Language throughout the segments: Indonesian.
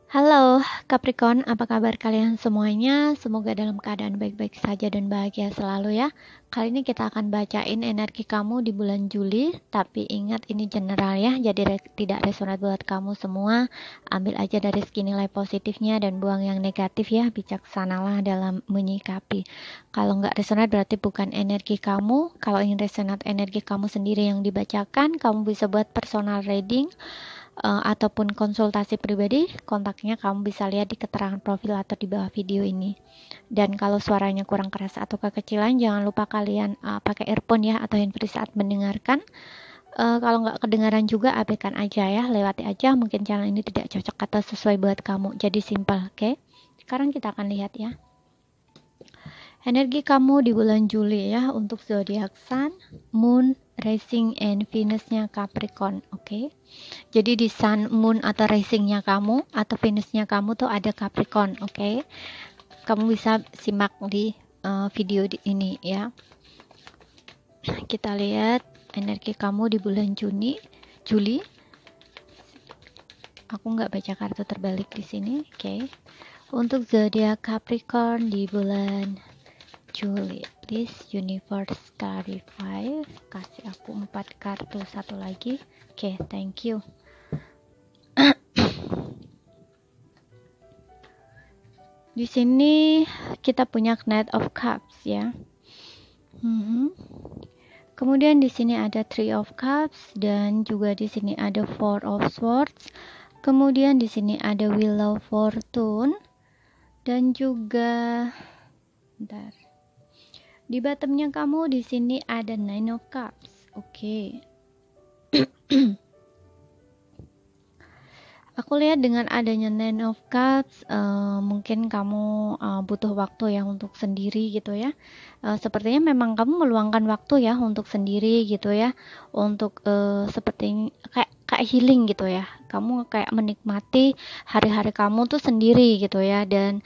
Halo Capricorn, apa kabar kalian semuanya? Semoga dalam keadaan baik-baik saja dan bahagia selalu ya. Kali ini kita akan bacain energi kamu di bulan Juli, tapi ingat ini general ya, jadi tidak resonate buat kamu semua. Ambil aja dari segi nilai positifnya dan buang yang negatif ya, bijaksanalah dalam menyikapi. Kalau nggak resonate berarti bukan energi kamu. Kalau ingin resonate energi kamu sendiri yang dibacakan, kamu bisa buat personal reading ataupun konsultasi pribadi. Kontaknya kamu bisa lihat di keterangan profil atau di bawah video ini. Dan kalau suaranya kurang keras atau kekecilan, jangan lupa kalian pakai earphone ya atau handfree saat mendengarkan. Kalau nggak kedengaran juga, abaikan aja ya, lewati aja. Mungkin channel ini tidak cocok atau sesuai buat kamu. Jadi simple, oke? Sekarang kita akan lihat ya. Energi kamu di bulan Juli ya untuk zodiak Sun, Moon, Rising, and Venus-nya Capricorn, oke? Jadi di Sun, Moon atau Rising-nya kamu atau Venus-nya kamu tuh ada Capricorn, oke? Kamu bisa simak di video ini ya. Kita lihat energi kamu di bulan Juli. Aku nggak baca kartu terbalik di sini, oke? Untuk zodiak Capricorn di bulan Juli, please universe clarify. Kasih aku 4 kartu, satu lagi. Oke, thank you. Di sini kita punya Knight of Cups ya. Kemudian di sini ada Three of Cups dan juga di sini ada Four of Swords. Kemudian di sini ada Wheel of Fortune dan juga di bottomnya kamu di sini ada Nine of Cups. Oke. Aku lihat dengan adanya Nine of Cups, mungkin kamu butuh waktu ya untuk sendiri gitu ya. Sepertinya memang kamu meluangkan waktu ya untuk sendiri gitu ya. Untuk seperti kayak healing gitu ya. Kamu kayak menikmati hari-hari kamu tuh sendiri gitu ya, dan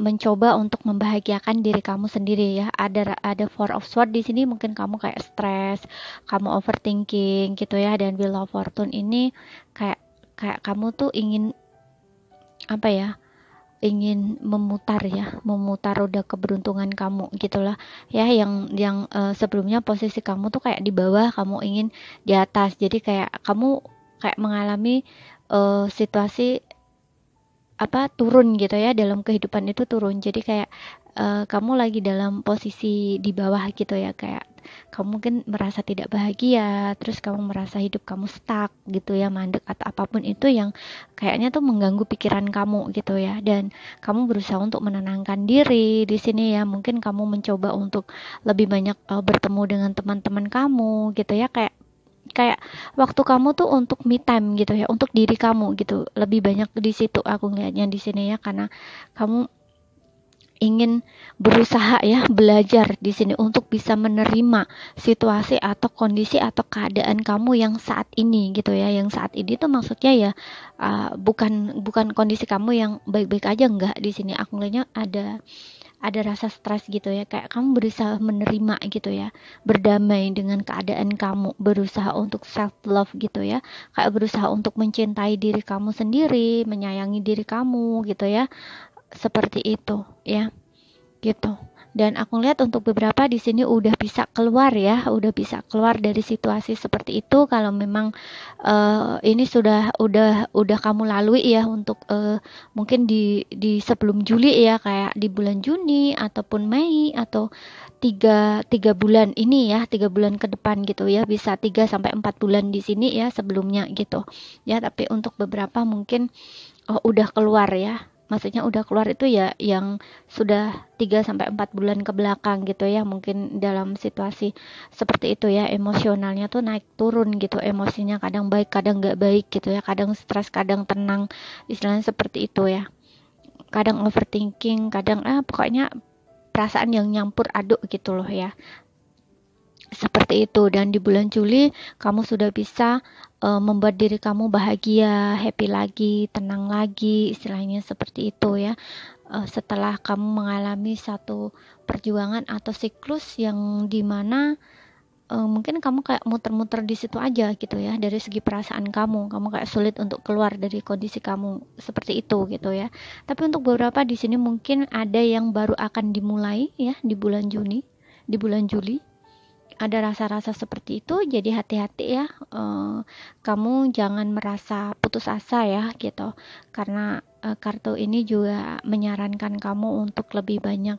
mencoba untuk membahagiakan diri kamu sendiri ya. Ada Four of Swords di sini, mungkin kamu kayak stres, kamu overthinking gitu ya, dan Wheel of Fortune ini kayak kamu tuh ingin apa ya, ingin memutar roda keberuntungan kamu gitulah ya, yang sebelumnya posisi kamu tuh kayak di bawah, kamu ingin di atas. Jadi kayak kamu kayak mengalami situasi turun gitu ya, dalam kehidupan itu turun. Jadi kayak kamu lagi dalam posisi di bawah gitu ya, kayak kamu mungkin merasa tidak bahagia, terus kamu merasa hidup kamu stuck gitu ya, mandek atau apapun itu yang kayaknya tuh mengganggu pikiran kamu gitu ya. Dan kamu berusaha untuk menenangkan diri di sini ya. Mungkin kamu mencoba untuk lebih banyak bertemu dengan teman-teman kamu gitu ya, kayak waktu kamu tuh untuk me time gitu ya, untuk diri kamu gitu, lebih banyak di situ aku ngeliatnya di sini ya, karena kamu ingin berusaha ya, belajar di sini untuk bisa menerima situasi atau kondisi atau keadaan kamu yang saat ini gitu ya. Yang saat ini tuh maksudnya ya bukan kondisi kamu yang baik-baik aja, enggak. Di sini aku ngeliatnya ada rasa stres gitu ya, kayak kamu berusaha menerima gitu ya, berdamai dengan keadaan kamu, berusaha untuk self love gitu ya, kayak berusaha untuk mencintai diri kamu sendiri, menyayangi diri kamu gitu ya, seperti itu ya, gitu. Dan aku lihat untuk beberapa di sini udah bisa keluar ya, udah bisa keluar dari situasi seperti itu. Kalau memang ini udah kamu lalui ya, untuk mungkin di sebelum Juli ya, kayak di bulan Juni ataupun Mei, atau tiga bulan ini ya, 3 bulan ke depan gitu ya, bisa 3 sampai 4 bulan di sini ya sebelumnya gitu ya. Tapi untuk beberapa mungkin udah keluar ya, maksudnya udah keluar itu ya yang sudah 3 sampai 4 bulan ke belakang gitu ya, mungkin dalam situasi seperti itu ya, emosionalnya tuh naik turun gitu, emosinya kadang baik kadang nggak baik gitu ya, kadang stres kadang tenang, istilahnya seperti itu ya, kadang overthinking, kadang pokoknya perasaan yang nyampur aduk gitu loh ya, seperti itu. Dan di bulan Juli kamu sudah bisa membuat diri kamu bahagia, happy lagi, tenang lagi, istilahnya seperti itu ya. Setelah kamu mengalami satu perjuangan atau siklus yang dimana mungkin kamu kayak muter-muter di situ aja gitu ya. Dari segi perasaan kamu kayak sulit untuk keluar dari kondisi kamu seperti itu gitu ya. Tapi untuk beberapa di sini mungkin ada yang baru akan dimulai ya di bulan Juni, di bulan Juli. Ada rasa-rasa seperti itu, jadi hati-hati ya. Kamu jangan merasa putus asa ya gitu, karena kartu ini juga menyarankan kamu untuk lebih banyak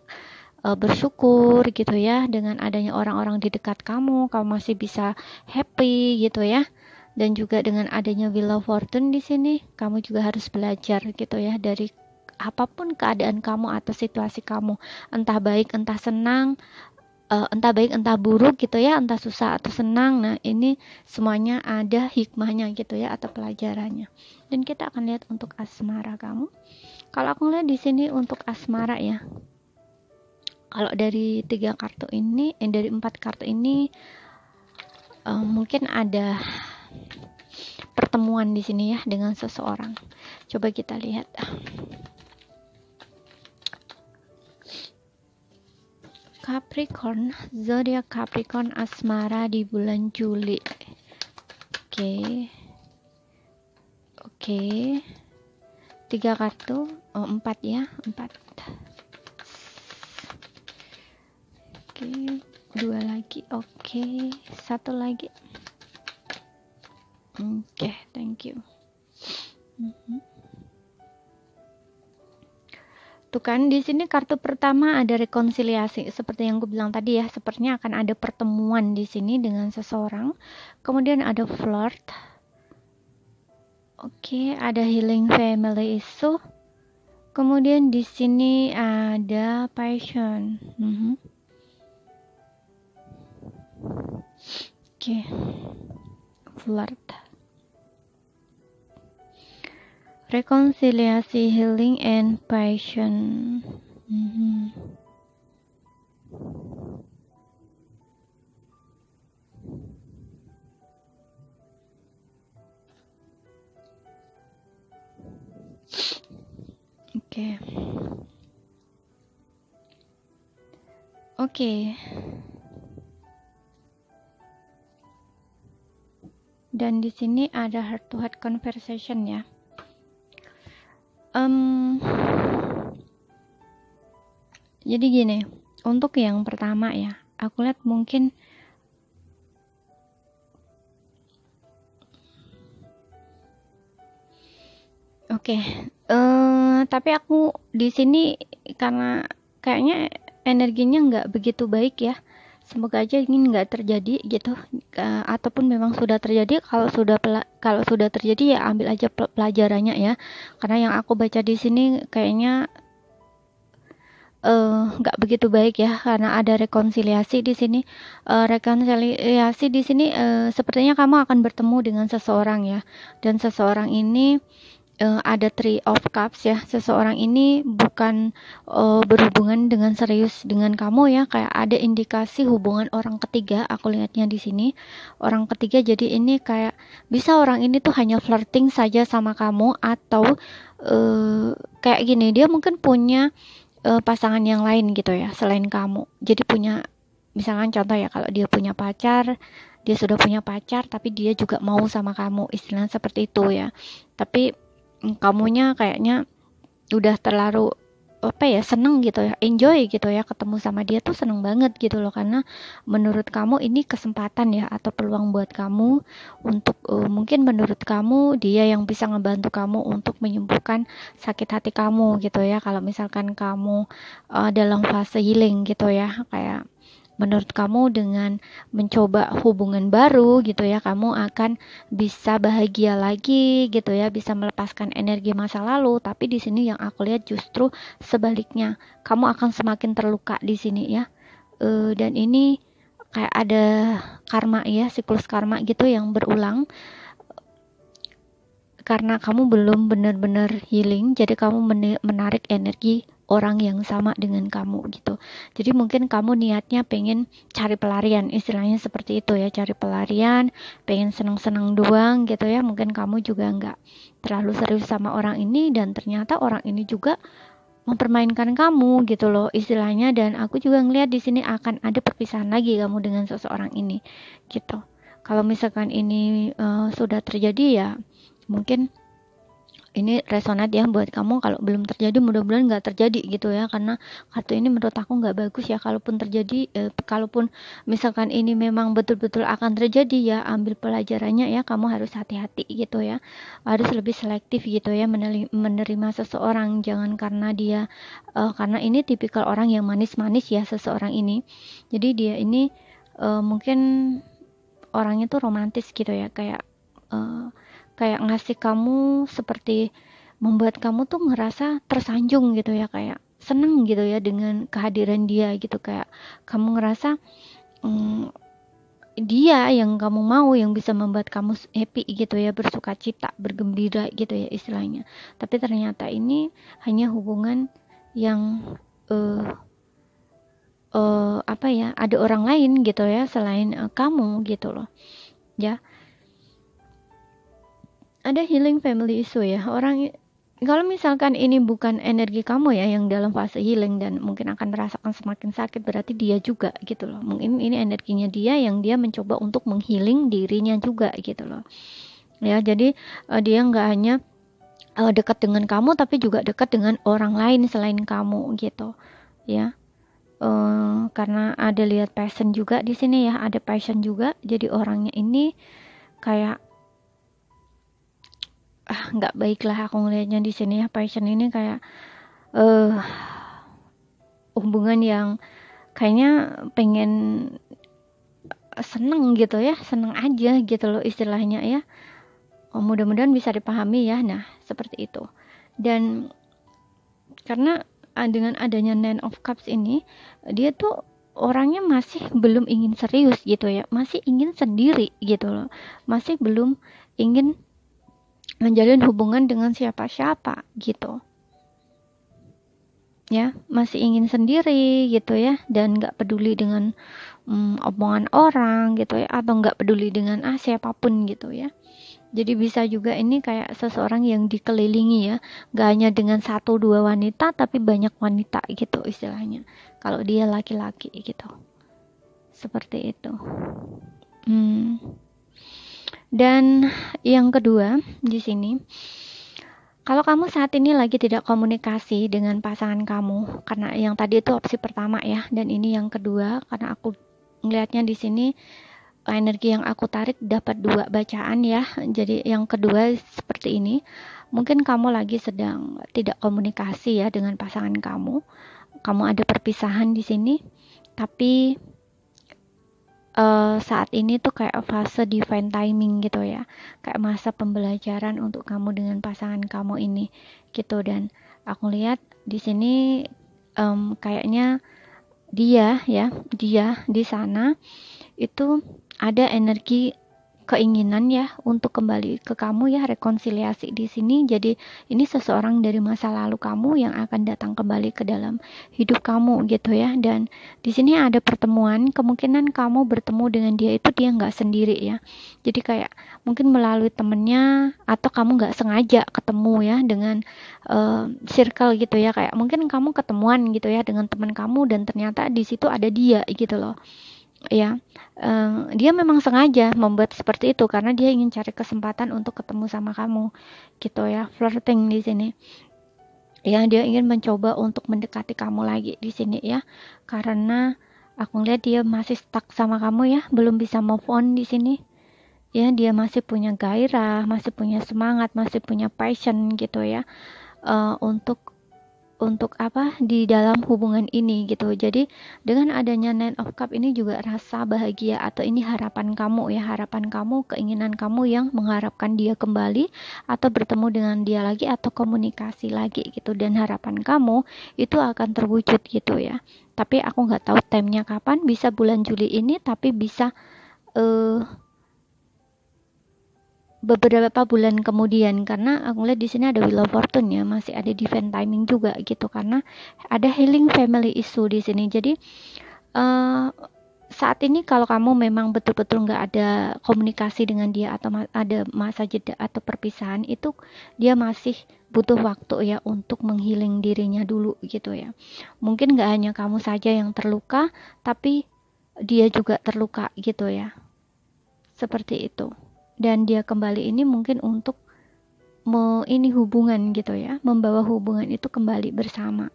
bersyukur gitu ya, dengan adanya orang-orang di dekat kamu masih bisa happy gitu ya. Dan juga dengan adanya Wheel of Fortune di sini, kamu juga harus belajar gitu ya, dari apapun keadaan kamu atau situasi kamu, entah baik entah senang, entah baik entah buruk gitu ya, entah susah atau senang. Nah, ini semuanya ada hikmahnya gitu ya, atau pelajarannya. Dan kita akan lihat untuk asmara kamu. Kalau aku lihat di sini untuk asmara ya, kalau dari 3 kartu ini, dari 4 kartu ini, mungkin ada pertemuan di sini ya dengan seseorang. Coba kita lihat. Capricorn, zodiak Capricorn, asmara di bulan Juli. Oke. 3 kartu, 4 ya, 4. Oke, 2 lagi. Oke, 1 lagi. Oke, thank you. Tuh kan, di sini kartu pertama ada rekonsiliasi, seperti yang gue bilang tadi ya, sepertinya akan ada pertemuan di sini dengan seseorang. Kemudian ada flirt. Oke, ada healing family issue. Kemudian di sini ada passion. Oke, flirt. Rekonsiliasi, healing, and passion. Oke. Dan di sini ada heart to heart conversation ya. Jadi gini, untuk yang pertama ya, aku lihat mungkin tapi aku di sini karena kayaknya energinya nggak begitu baik ya. Semoga aja ini nggak terjadi gitu, ataupun memang sudah terjadi. Kalau sudah terjadi ya ambil aja pelajarannya ya. Karena yang aku baca di sini kayaknya nggak begitu baik ya, karena ada rekonsiliasi di sini. Rekonsiliasi di sini sepertinya kamu akan bertemu dengan seseorang ya, dan seseorang ini ada 3 of Cups ya. Seseorang ini bukan berhubungan dengan serius dengan kamu ya, kayak ada indikasi hubungan orang ketiga. Aku lihatnya di sini orang ketiga. Jadi ini kayak bisa orang ini tuh hanya flirting saja sama kamu, atau kayak gini, dia mungkin punya pasangan yang lain gitu ya selain kamu. Jadi punya, misalkan contoh ya, kalau dia punya pacar, dia sudah punya pacar tapi dia juga mau sama kamu, istilahnya seperti itu ya. Tapi kamunya kayaknya udah terlalu seneng gitu ya, enjoy gitu ya, ketemu sama dia tuh seneng banget gitu loh, karena menurut kamu ini kesempatan ya, atau peluang buat kamu untuk mungkin menurut kamu dia yang bisa ngebantu kamu untuk menyembuhkan sakit hati kamu gitu ya, kalau misalkan kamu dalam fase healing gitu ya. Kayak menurut kamu dengan mencoba hubungan baru gitu ya, kamu akan bisa bahagia lagi gitu ya, bisa melepaskan energi masa lalu. Tapi di sini yang aku lihat justru sebaliknya, kamu akan semakin terluka di sini ya. Dan ini kayak ada karma ya, siklus karma gitu yang berulang, karena kamu belum benar-benar healing. Jadi kamu menarik energi orang yang sama dengan kamu gitu. Jadi mungkin kamu niatnya pengen cari pelarian, istilahnya seperti itu ya, cari pelarian, pengen seneng-seneng doang gitu ya. Mungkin kamu juga nggak terlalu serius sama orang ini, dan ternyata orang ini juga mempermainkan kamu gitu loh istilahnya. Dan aku juga ngelihat di sini akan ada perpisahan lagi kamu dengan seseorang ini gitu. Kalau misalkan ini sudah terjadi ya mungkin ini resonate ya buat kamu. Kalau belum terjadi mudah-mudahan nggak terjadi gitu ya, karena kartu ini menurut aku nggak bagus ya. Kalaupun terjadi kalaupun misalkan ini memang betul-betul akan terjadi ya, ambil pelajarannya ya, kamu harus hati-hati gitu ya, harus lebih selektif gitu ya menerima seseorang. Jangan karena dia karena ini tipikal orang yang manis-manis ya seseorang ini, jadi dia ini mungkin orangnya tuh romantis gitu ya, kayak ngasih kamu seperti membuat kamu tuh ngerasa tersanjung gitu ya, kayak seneng gitu ya dengan kehadiran dia gitu. Kayak kamu ngerasa dia yang kamu mau, yang bisa membuat kamu happy gitu ya, bersuka cita, bergembira gitu ya istilahnya. Tapi ternyata ini hanya hubungan yang apa ya, ada orang lain gitu ya selain kamu gitu loh ya. Ada healing family issue ya. Kalau misalkan ini bukan energi kamu ya yang dalam fase healing dan mungkin akan merasakan semakin sakit, berarti dia juga gitu loh. Mungkin ini energinya dia yang dia mencoba untuk menghealing dirinya juga gitu loh. Ya, jadi dia nggak hanya dekat dengan kamu tapi juga dekat dengan orang lain selain kamu gitu. Ya. Karena ada lihat passion juga di sini ya, ada passion juga. Jadi orangnya ini kayak nggak baik lah aku ngelihatnya di sini ya. Passion ini kayak hubungan yang kayaknya pengen seneng gitu ya, seneng aja gitu loh istilahnya ya. Mudah-mudahan bisa dipahami ya. Nah seperti itu. Dan karena dengan adanya Nine of Cups ini, dia tuh orangnya masih belum ingin serius gitu ya, masih ingin sendiri gitu loh, masih belum ingin menjalin hubungan dengan siapa-siapa gitu ya, masih ingin sendiri gitu ya, dan nggak peduli dengan omongan orang gitu ya, atau nggak peduli dengan siapapun gitu ya. Jadi bisa juga ini kayak seseorang yang dikelilingi ya, gak hanya dengan 1-2 wanita tapi banyak wanita gitu istilahnya, kalau dia laki-laki gitu, seperti itu. Dan yang kedua di sini, kalau kamu saat ini lagi tidak komunikasi dengan pasangan kamu, karena yang tadi itu opsi pertama ya, dan ini yang kedua, karena aku ngelihatnya di sini energi yang aku tarik dapat 2 bacaan ya. Jadi yang kedua seperti ini, mungkin kamu lagi sedang tidak komunikasi ya dengan pasangan kamu. Kamu ada perpisahan di sini, tapi saat ini tuh kayak fase divine timing gitu ya, kayak masa pembelajaran untuk kamu dengan pasangan kamu ini gitu. Dan aku lihat di sini kayaknya dia di sana itu ada energi keinginan ya untuk kembali ke kamu ya, rekonsiliasi di sini. Jadi ini seseorang dari masa lalu kamu yang akan datang kembali ke dalam hidup kamu gitu ya. Dan di sini ada pertemuan, kemungkinan kamu bertemu dengan dia itu dia nggak sendiri ya. Jadi kayak mungkin melalui temennya, atau kamu nggak sengaja ketemu ya dengan circle gitu ya, kayak mungkin kamu ketemuan gitu ya dengan teman kamu dan ternyata di situ ada dia gitu loh ya. Dia memang sengaja membuat seperti itu karena dia ingin cari kesempatan untuk ketemu sama kamu gitu ya, flirting di sini ya. Dia ingin mencoba untuk mendekati kamu lagi di sini ya, karena aku lihat dia masih stuck sama kamu ya, belum bisa move on di sini ya. Dia masih punya gairah, masih punya semangat, masih punya passion gitu ya, untuk apa di dalam hubungan ini gitu. Jadi dengan adanya Nine of Cup ini juga rasa bahagia, atau ini harapan kamu ya, harapan kamu, keinginan kamu yang mengharapkan dia kembali atau bertemu dengan dia lagi atau komunikasi lagi gitu. Dan harapan kamu itu akan terwujud gitu ya. Tapi aku nggak tahu timenya kapan, bisa bulan Juli ini, tapi bisa beberapa bulan kemudian, karena aku lihat di sini ada Wheel of Fortune ya, masih ada divine timing juga gitu, karena ada healing family issue di sini. Jadi saat ini kalau kamu memang betul-betul nggak ada komunikasi dengan dia atau ada masa jeda atau perpisahan, itu dia masih butuh waktu ya untuk menghealing dirinya dulu gitu ya. Mungkin gak hanya kamu saja yang terluka, tapi dia juga terluka gitu ya, seperti itu. Dan dia kembali ini mungkin untuk ini hubungan gitu ya, membawa hubungan itu kembali bersama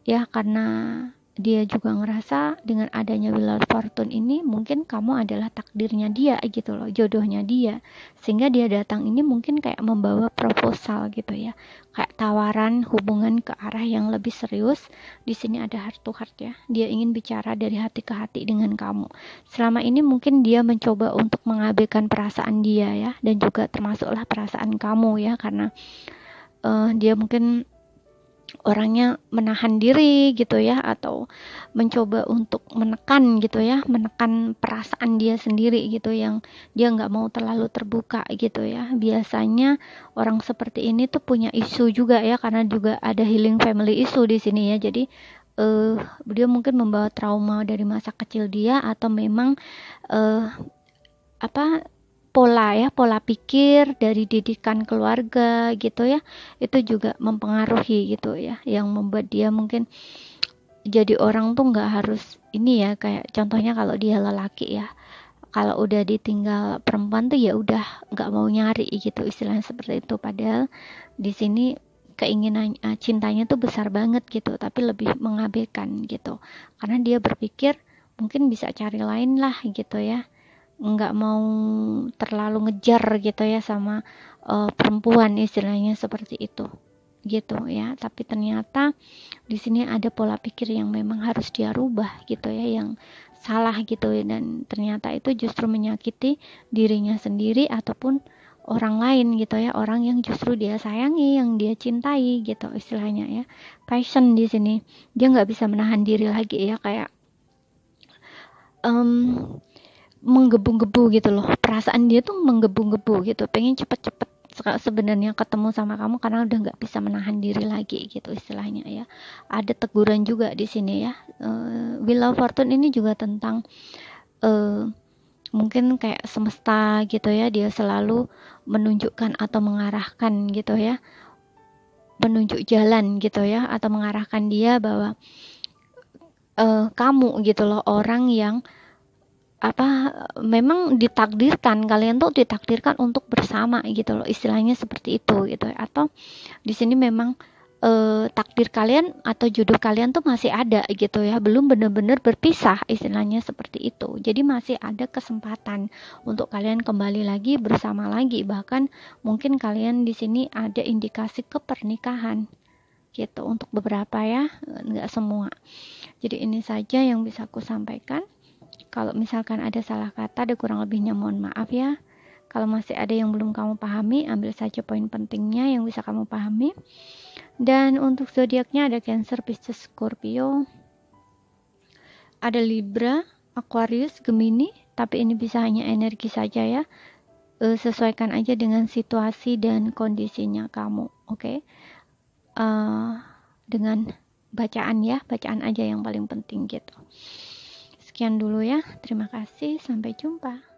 ya, karena dia juga ngerasa dengan adanya Wheel of Fortune ini mungkin kamu adalah takdirnya dia gitu loh, jodohnya dia, sehingga dia datang ini mungkin kayak membawa proposal gitu ya, kayak tawaran hubungan ke arah yang lebih serius. Di sini ada heart to heart ya, dia ingin bicara dari hati ke hati dengan kamu. Selama ini mungkin dia mencoba untuk mengabaikan perasaan dia ya, dan juga termasuklah perasaan kamu ya, karena dia mungkin orangnya menahan diri gitu ya, atau mencoba untuk menekan gitu ya, menekan perasaan dia sendiri gitu, yang dia nggak mau terlalu terbuka gitu ya. Biasanya orang seperti ini tuh punya isu juga ya, karena juga ada healing family issue di sini ya. Jadi dia mungkin membawa trauma dari masa kecil dia, atau memang pola pikir dari didikan keluarga gitu ya, itu juga mempengaruhi gitu ya, yang membuat dia mungkin jadi orang tuh nggak harus ini ya, kayak contohnya kalau dia lelaki ya, kalau udah ditinggal perempuan tuh ya udah nggak mau nyari gitu, istilahnya seperti itu. Padahal di sini keinginan cintanya tuh besar banget gitu, tapi lebih mengabaikan gitu, karena dia berpikir mungkin bisa cari lain lah gitu ya, nggak mau terlalu ngejar gitu ya sama perempuan, istilahnya seperti itu gitu ya. Tapi ternyata di sini ada pola pikir yang memang harus dia rubah gitu ya, yang salah gitu ya, dan ternyata itu justru menyakiti dirinya sendiri ataupun orang lain gitu ya, orang yang justru dia sayangi, yang dia cintai gitu istilahnya ya. Passion di sini dia nggak bisa menahan diri lagi ya, kayak menggebu-gebu gitu loh, perasaan dia tuh menggebu-gebu gitu, pengen cepet-cepet sebenarnya ketemu sama kamu, karena udah nggak bisa menahan diri lagi gitu istilahnya ya. Ada teguran juga di sini ya. Wheel of Fortune ini juga tentang mungkin kayak semesta gitu ya, dia selalu menunjukkan atau mengarahkan gitu ya, menunjuk jalan gitu ya, atau mengarahkan dia bahwa kamu gitu loh, orang yang memang ditakdirkan, kalian tuh ditakdirkan untuk bersama gitu loh, istilahnya seperti itu gitu. Atau di sini memang takdir kalian atau jodoh kalian tuh masih ada gitu ya, belum benar-benar berpisah, istilahnya seperti itu. Jadi masih ada kesempatan untuk kalian kembali lagi bersama lagi, bahkan mungkin kalian di sini ada indikasi ke pernikahan gitu untuk beberapa ya, nggak semua. Jadi ini saja yang bisa aku sampaikan. Kalau misalkan ada salah kata, ada kurang lebihnya mohon maaf ya. Kalau masih ada yang belum kamu pahami, ambil saja poin pentingnya yang bisa kamu pahami. Dan untuk zodiaknya ada Cancer, Pisces, Scorpio, ada Libra, Aquarius, Gemini, tapi ini bisa hanya energi saja ya. Sesuaikan aja dengan situasi dan kondisinya kamu, oke? Dengan bacaan ya, bacaan aja yang paling penting gitu. Sekian dulu ya, terima kasih, sampai jumpa.